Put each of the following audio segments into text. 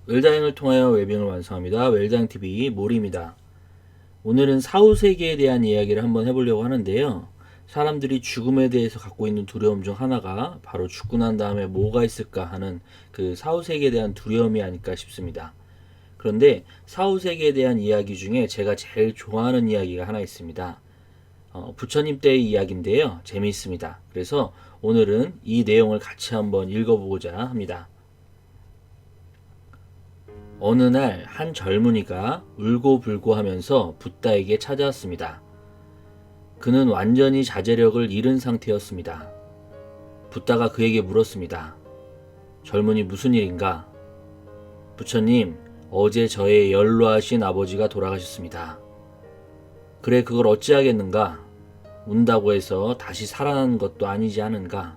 웰다잉을 통하여 웰빙을 완성합니다. 웰다잉TV 모리입니다. 오늘은 사후세계에 대한 이야기를 한번 해보려고 하는데요. 사람들이 죽음에 대해서 갖고 있는 두려움 중 하나가 바로 죽고 난 다음에 뭐가 있을까 하는 그 사후세계에 대한 두려움이 아닐까 싶습니다. 그런데 사후세계에 대한 이야기 중에 제가 제일 좋아하는 이야기가 하나 있습니다. 부처님 때의 이야기인데요. 재미있습니다. 그래서 오늘은 이 내용을 같이 한번 읽어보고자 합니다. 어느 날 한 젊은이가 울고불고 하면서 붓다에게 찾아왔습니다. 그는 완전히 자제력을 잃은 상태였습니다. 붓다가 그에게 물었습니다. 젊은이 무슨 일인가? 부처님, 어제 저의 연로하신 아버지가 돌아가셨습니다. 그래, 그걸 어찌하겠는가? 운다고 해서 다시 살아나는 것도 아니지 않은가?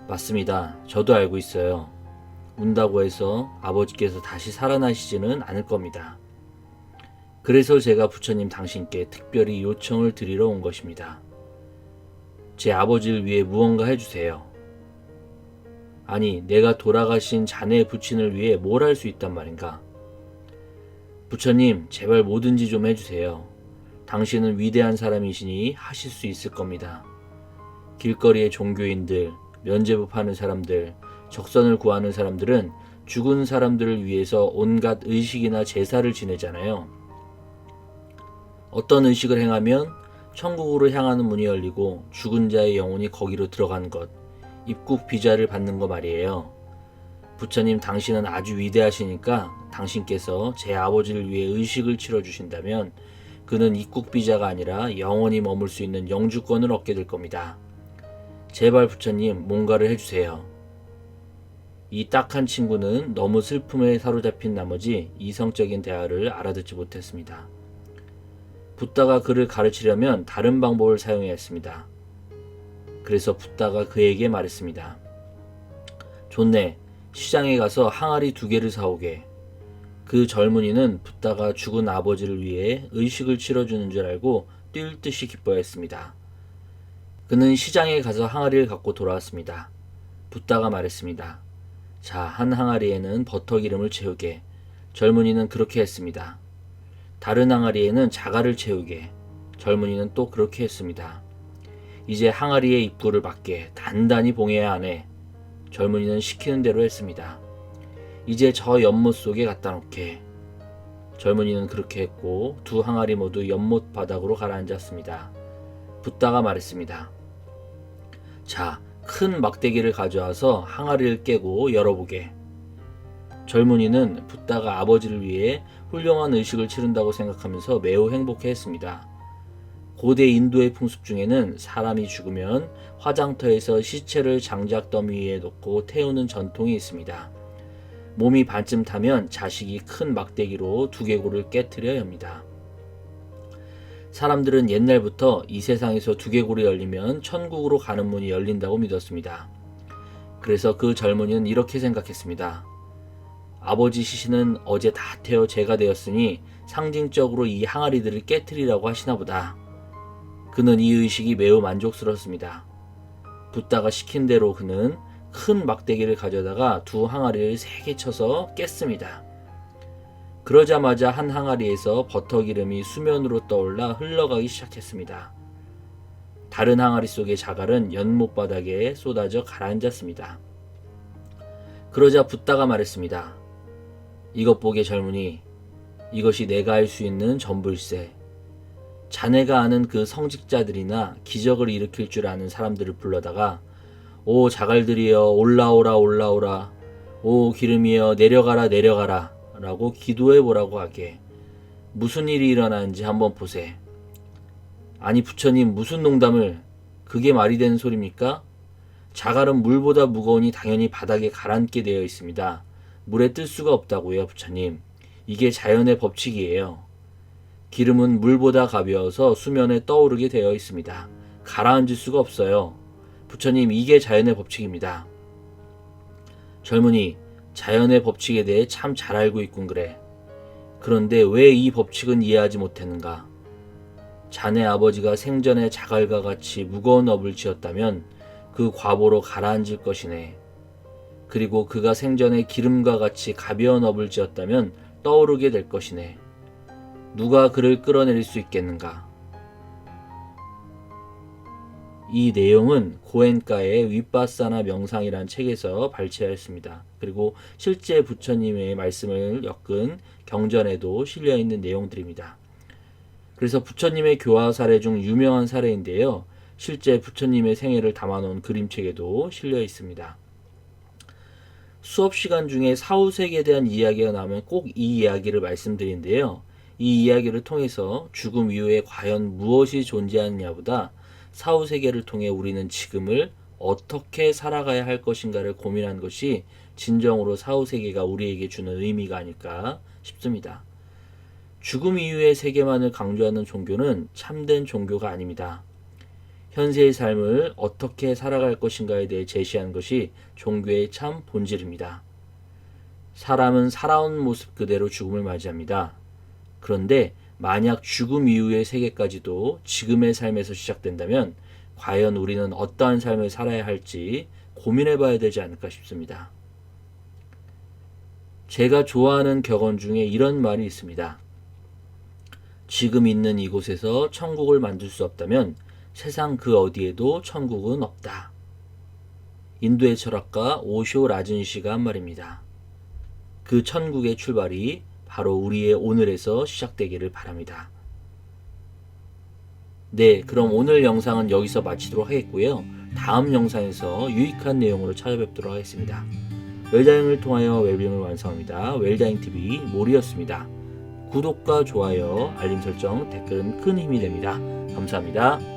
맞습니다. 저도 알고 있어요. 운다고 해서 아버지께서 다시 살아나시지는 않을 겁니다. 그래서 제가 부처님 당신께 특별히 요청을 드리러 온 것입니다. 제 아버지를 위해 무언가 해주세요. 아니, 내가 돌아가신 자네 부친을 위해 뭘 할 수 있단 말인가? 부처님, 제발 뭐든지 좀 해주세요. 당신은 위대한 사람이시니 하실 수 있을 겁니다. 길거리의 종교인들, 면죄부 파는 사람들, 적선을 구하는 사람들은 죽은 사람들을 위해서 온갖 의식이나 제사를 지내잖아요. 어떤 의식을 행하면 천국으로 향하는 문이 열리고 죽은 자의 영혼이 거기로 들어간 것, 입국 비자를 받는 거 말이에요. 부처님, 당신은 아주 위대하시니까 당신께서 제 아버지를 위해 의식을 치러주신다면 그는 입국 비자가 아니라 영원히 머물 수 있는 영주권을 얻게 될 겁니다. 제발 부처님, 뭔가를 해주세요. 이 딱한 친구는 너무 슬픔에 사로잡힌 나머지 이성적인 대화를 알아듣지 못했습니다. 붓다가 그를 가르치려면 다른 방법을 사용해야 했습니다. 그래서 붓다가 그에게 말했습니다. 좋네, 시장에 가서 항아리 2개를 사오게. 그 젊은이는 붓다가 죽은 아버지를 위해 의식을 치러주는 줄 알고 뛸 듯이 기뻐했습니다. 그는 시장에 가서 항아리를 갖고 돌아왔습니다. 붓다가 말했습니다. 자, 한 항아리에는 버터기름을 채우게. 젊은이는 그렇게 했습니다. 다른 항아리에는 자갈을 채우게. 젊은이는 또 그렇게 했습니다. 이제 항아리의 입구를 막게. 단단히 봉해야 하네. 젊은이는 시키는 대로 했습니다. 이제 저 연못 속에 갖다 놓게. 젊은이는 그렇게 했고 두 항아리 모두 연못 바닥으로 가라앉았습니다. 붓다가 말했습니다. 자, 큰 막대기를 가져와서 항아리를 깨고 열어보게. 젊은이는 붓다가 아버지를 위해 훌륭한 의식을 치른다고 생각하면서 매우 행복해했습니다. 고대 인도의 풍습 중에는 사람이 죽으면 화장터에서 시체를 장작 더미 위에 놓고 태우는 전통이 있습니다. 몸이 반쯤 타면 자식이 큰 막대기로 두개골을 깨트려야 합니다. 사람들은 옛날부터 이 세상에서 두개골이 열리면 천국으로 가는 문이 열린다고 믿었습니다. 그래서 그 젊은이는 이렇게 생각했습니다. 아버지 시신은 어제 다 태워 제가 되었으니 상징적으로 이 항아리들을 깨트리라고 하시나 보다. 그는 이 의식이 매우 만족스럽습니다. 붓다가 시킨 대로 그는 큰 막대기를 가져다가 두 항아리를 세게 쳐서 깼습니다. 그러자마자 한 항아리에서 버터기름이 수면으로 떠올라 흘러가기 시작했습니다. 다른 항아리 속의 자갈은 연못 바닥에 쏟아져 가라앉았습니다. 그러자 붓다가 말했습니다. 이것 보게 젊은이, 이것이 내가 할 수 있는 전부일세. 자네가 아는 그 성직자들이나 기적을 일으킬 줄 아는 사람들을 불러다가 오 자갈들이여 올라오라 올라오라, 오 기름이여 내려가라 내려가라 라고 기도해보라고 하게. 무슨 일이 일어나는지 한번 보세. 아니 부처님, 무슨 농담을. 그게 말이 되는 소리입니까? 자갈은 물보다 무거우니 당연히 바닥에 가라앉게 되어 있습니다. 물에 뜰 수가 없다고요, 부처님. 이게 자연의 법칙이에요. 기름은 물보다 가벼워서 수면에 떠오르게 되어 있습니다. 가라앉을 수가 없어요. 부처님, 이게 자연의 법칙입니다. 젊은이, 자연의 법칙에 대해 참 잘 알고 있군 그래. 그런데 왜 이 법칙은 이해하지 못했는가? 자네 아버지가 생전에 자갈과 같이 무거운 업을 지었다면 그 과보로 가라앉을 것이네. 그리고 그가 생전에 기름과 같이 가벼운 업을 지었다면 떠오르게 될 것이네. 누가 그를 끌어내릴 수 있겠는가? 이 내용은 고엔카의 윗바사나 명상이라는 책에서 발췌하였습니다. 그리고 실제 부처님의 말씀을 엮은 경전에도 실려있는 내용들입니다. 그래서 부처님의 교화 사례 중 유명한 사례인데요. 실제 부처님의 생애를 담아놓은 그림책에도 실려 있습니다. 수업 시간 중에 사후세계에 대한 이야기가 나오면 꼭 이 이야기를 말씀드리는데요. 이 이야기를 통해서 죽음 이후에 과연 무엇이 존재하느냐보다 사후세계를 통해 우리는 지금을 어떻게 살아가야 할 것인가를 고민하는 것이 진정으로 사후세계가 우리에게 주는 의미가 아닐까 싶습니다. 죽음 이후의 세계만을 강조하는 종교는 참된 종교가 아닙니다. 현세의 삶을 어떻게 살아갈 것인가에 대해 제시하는 것이 종교의 참 본질입니다. 사람은 살아온 모습 그대로 죽음을 맞이합니다. 그런데 만약 죽음 이후의 세계까지도 지금의 삶에서 시작된다면 과연 우리는 어떠한 삶을 살아야 할지 고민해 봐야 되지 않을까 싶습니다. 제가 좋아하는 격언 중에 이런 말이 있습니다. 지금 있는 이곳에서 천국을 만들 수 없다면 세상 그 어디에도 천국은 없다. 인도의 철학가 오쇼 라즌시가 한 말입니다. 그 천국의 출발이 바로 우리의 오늘에서 시작되기를 바랍니다. 네, 그럼 오늘 영상은 여기서 마치도록 하겠고요. 다음 영상에서 유익한 내용으로 찾아뵙도록 하겠습니다. 웰다잉을 통하여 웰빙을 완성합니다. 웰다잉TV 모리였습니다. 구독과 좋아요, 알림 설정, 댓글은 큰 힘이 됩니다. 감사합니다.